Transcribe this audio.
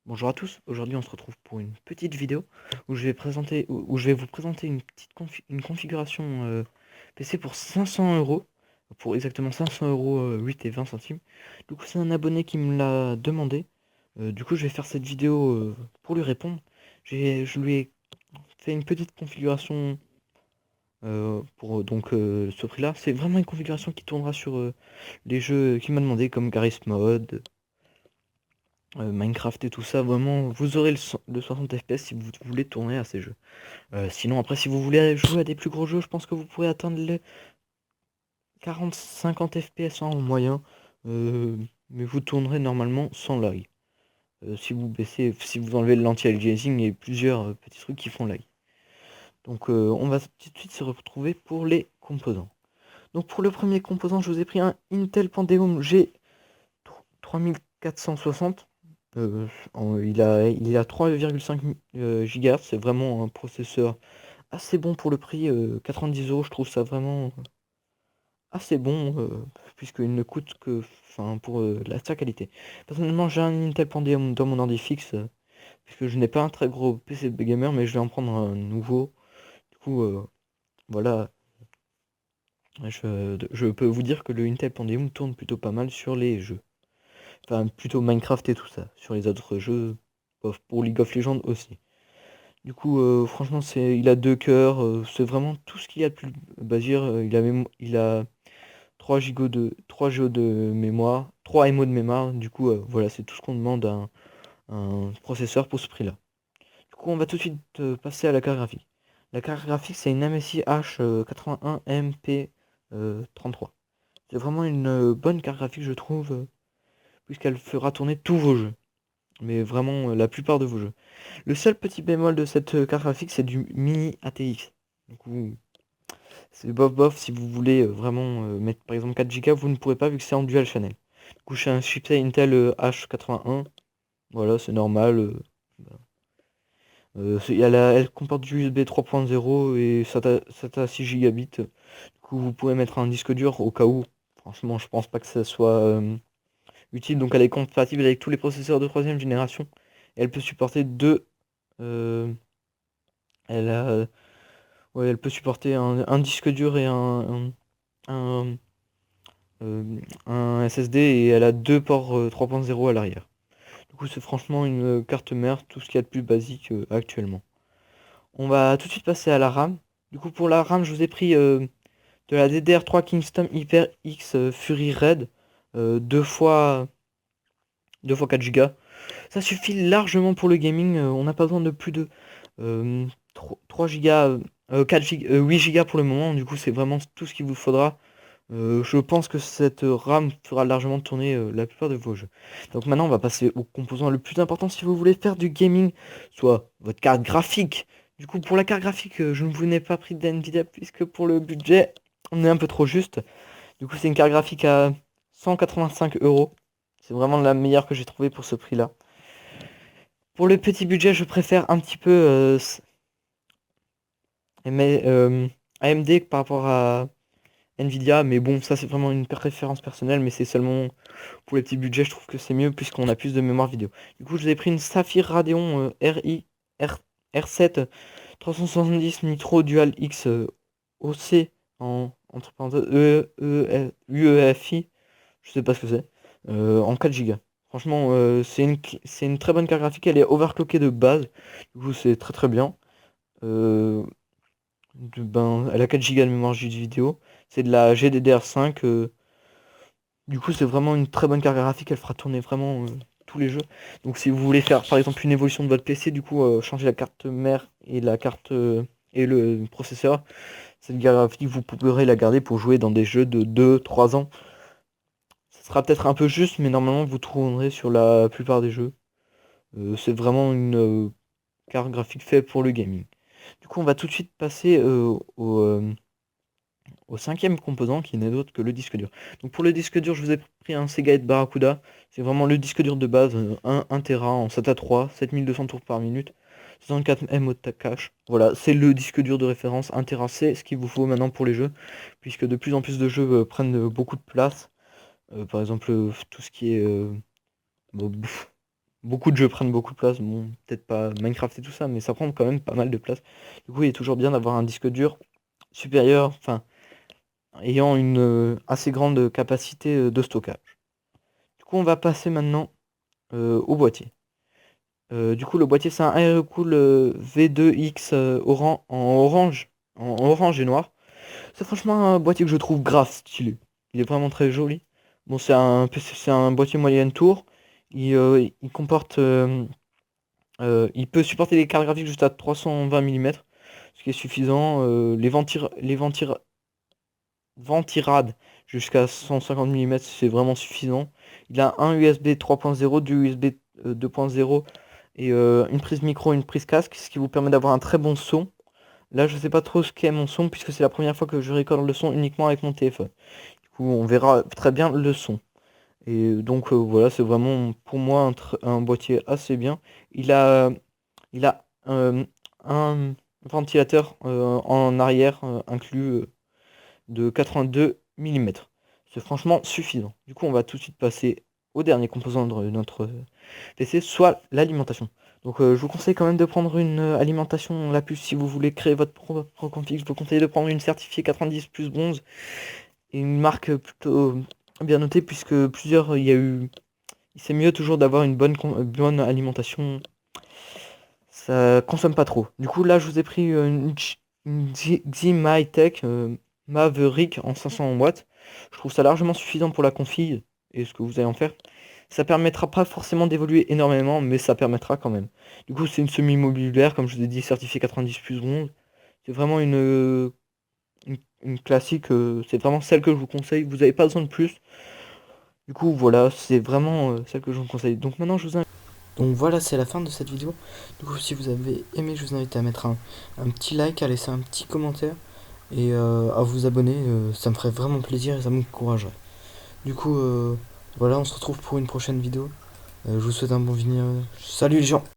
Bonjour à tous, aujourd'hui on se retrouve pour une petite vidéo où je vais vous présenter une configuration PC pour 500 euros, pour exactement 500 euros 8 et 20 centimes. Du coup c'est un abonné qui me l'a demandé. Du coup je vais faire cette vidéo pour lui répondre. Je lui ai fait une petite configuration pour ce prix-là. C'est vraiment une configuration qui tournera sur les jeux qu'il m'a demandé comme Garry's Mod, Minecraft et tout ça. Vraiment, vous aurez le 60 FPS si vous voulez tourner à ces jeux. Sinon, après, si vous voulez jouer à des plus gros jeux, je pense que vous pourrez atteindre les 40-50 FPS en moyen. euh, mais vous tournerez normalement sans lag. Si vous enlevez le l'anti-aliasing et plusieurs petits trucs qui font lag. Donc on va tout de suite se retrouver pour les composants. Donc pour le premier composant, je vous ai pris un Intel Pentium G 3460. Il a 3,5 GHz, c'est vraiment un processeur assez bon pour le prix. 90 euros, je trouve ça vraiment assez bon, puisqu'il ne coûte que, enfin, pour sa qualité. Personnellement, j'ai un Intel Pentium dans mon ordi fixe, puisque je n'ai pas un très gros PC de gamer, mais je vais en prendre un nouveau. Du coup, voilà, je peux vous dire que le Intel Pentium tourne plutôt pas mal sur les jeux. Enfin, plutôt Minecraft et tout ça. Sur les autres jeux, pour League of Legends aussi. Du coup, franchement, il a deux cœurs. C'est vraiment tout ce qu'il y a de plus basique. Il a 3 Go de mémoire, 3 MO de mémoire. Du coup, voilà, c'est tout ce qu'on demande à un processeur pour ce prix-là. Du coup, on va tout de suite passer à la carte graphique. La carte graphique, c'est une MSI H81 MP33. C'est vraiment une bonne carte graphique, je trouve, puisqu'elle fera tourner tous vos jeux. Mais vraiment la plupart de vos jeux. Le seul petit bémol de cette carte graphique, c'est du mini ATX. Du coup, c'est bof bof si vous voulez vraiment mettre par exemple 4 Go, vous ne pourrez pas vu que c'est en dual channel. Du coup, j'ai un chipset Intel H81. Voilà, c'est normal. Voilà. Elle comporte du USB 3.0 et SATA 6 gigabits. Du coup, vous pouvez mettre un disque dur au cas où. Franchement, je pense pas que ça soit utile. Donc, elle est compatible avec tous les processeurs de troisième génération. Et elle peut supporter deux. euh, elle a, ouais, elle peut supporter un disque dur et un, un SSD et elle a deux ports 3.0 à l'arrière. Du coup, c'est franchement une carte mère, tout ce qu'il y a de plus basique actuellement. On va tout de suite passer à la RAM. Du coup, pour la RAM, je vous ai pris de la DDR3 Kingston HyperX Fury Red, deux fois 4 Go. Ça suffit largement pour le gaming. On n'a pas besoin de plus de 3 Go, 4 Go, 8 Go pour le moment. Du coup, c'est vraiment tout ce qu'il vous faudra. Je pense que cette RAM fera largement tourner la plupart de vos jeux. Donc maintenant, on va passer au composant le plus important si vous voulez faire du gaming, soit votre carte graphique. Du coup, pour la carte graphique, je ne vous n'ai pas pris d'NVIDIA puisque pour le budget, on est un peu trop juste. Du coup, c'est une carte graphique à 185 euros. C'est vraiment la meilleure que j'ai trouvée pour ce prix-là. Pour le petit budget, je préfère un petit peu mais, AMD par rapport à Nvidia, mais bon, ça c'est vraiment une préférence personnelle, mais c'est seulement pour les petits budgets, je trouve que c'est mieux puisqu'on a plus de mémoire vidéo. Du coup, je vous ai pris une Saphir Radeon R7 370 Nitro Dual X OC entre parenthèses UEFI, je sais pas ce que c'est, en 4 Go. Franchement, c'est une très bonne carte graphique, elle est overclockée de base, du coup c'est très très bien. Euh, Elle a 4 Go de mémoire vidéo, c'est de la GDDR5. Du coup, c'est vraiment une très bonne carte graphique, elle fera tourner vraiment tous les jeux. Donc si vous voulez faire par exemple une évolution de votre PC, du coup changer la carte mère et la carte et le processeur, cette carte graphique vous pourrez la garder pour jouer dans des jeux de 2-3 ans. Ce sera peut-être un peu juste, mais normalement vous tournerez sur la plupart des jeux. C'est vraiment une carte graphique faite pour le gaming. Du coup, on va tout de suite passer au cinquième composant qui n'est d'autre que le disque dur. Donc pour le disque dur, je vous ai pris un Seagate Barracuda. C'est vraiment le disque dur de base, 1 Tera en SATA 3, 7200 tours par minute, 64 MO de cache. Voilà, c'est le disque dur de référence. 1 Tera, c'est ce qu'il vous faut maintenant pour les jeux, puisque de plus en plus de jeux prennent beaucoup de place. Par exemple, tout ce qui est bon, Beaucoup de jeux prennent beaucoup de place, bon, peut-être pas Minecraft et tout ça, mais ça prend quand même pas mal de place. Du coup, il est toujours bien d'avoir un disque dur supérieur, enfin, ayant une assez grande capacité de stockage. Du coup, on va passer maintenant au boîtier. Du coup, le boîtier, c'est un Aerocool V2X en orange et noir. C'est franchement un boîtier que je trouve grave stylé. Il est vraiment très joli. Bon, c'est un boîtier moyenne tour. Il comporte, il peut supporter des cartes graphiques jusqu'à 320 mm, ce qui est suffisant. Ventirad jusqu'à 150 mm, c'est vraiment suffisant. Il a un USB 3.0, du USB 2.0 et une prise micro, une prise casque, ce qui vous permet d'avoir un très bon son. Là, je sais pas trop ce qu'est mon son puisque c'est la première fois que je recorde le son uniquement avec mon téléphone. Du coup, on verra très bien le son. Et donc voilà, c'est vraiment pour moi un boîtier assez bien. Il a un ventilateur en arrière inclus de 82 mm. C'est franchement suffisant. Du coup, on va tout de suite passer au dernier composant de notre PC, soit l'alimentation. Donc je vous conseille quand même de prendre une alimentation la puce si vous voulez créer votre propre config. Je vous conseille de prendre une certifiée 90 plus bronze et une marque plutôt bien notée puisque plusieurs il y a eu. C'est mieux toujours d'avoir une bonne alimentation. Ça consomme pas trop. Du coup là je vous ai pris une Xi Maverick en 500 watts. Je trouve ça largement suffisant pour la config et ce que vous allez en faire. Ça permettra pas forcément d'évoluer énormément, mais ça permettra quand même. Du coup, c'est une semi-modulaire, comme je vous ai dit, certifiée 90 plus 11. C'est vraiment une classique, c'est vraiment celle que je vous conseille. Vous n'avez pas besoin de plus. Du coup, voilà, c'est vraiment celle que je vous conseille. Donc maintenant, je vous invite. Donc voilà, c'est la fin de cette vidéo. Du coup, si vous avez aimé, je vous invite à mettre un petit like, à laisser un petit commentaire et à vous abonner. Ça me ferait vraiment plaisir et ça m'encouragerait. Du coup, voilà, on se retrouve pour une prochaine vidéo. Je vous souhaite un bon venir. Salut les gens!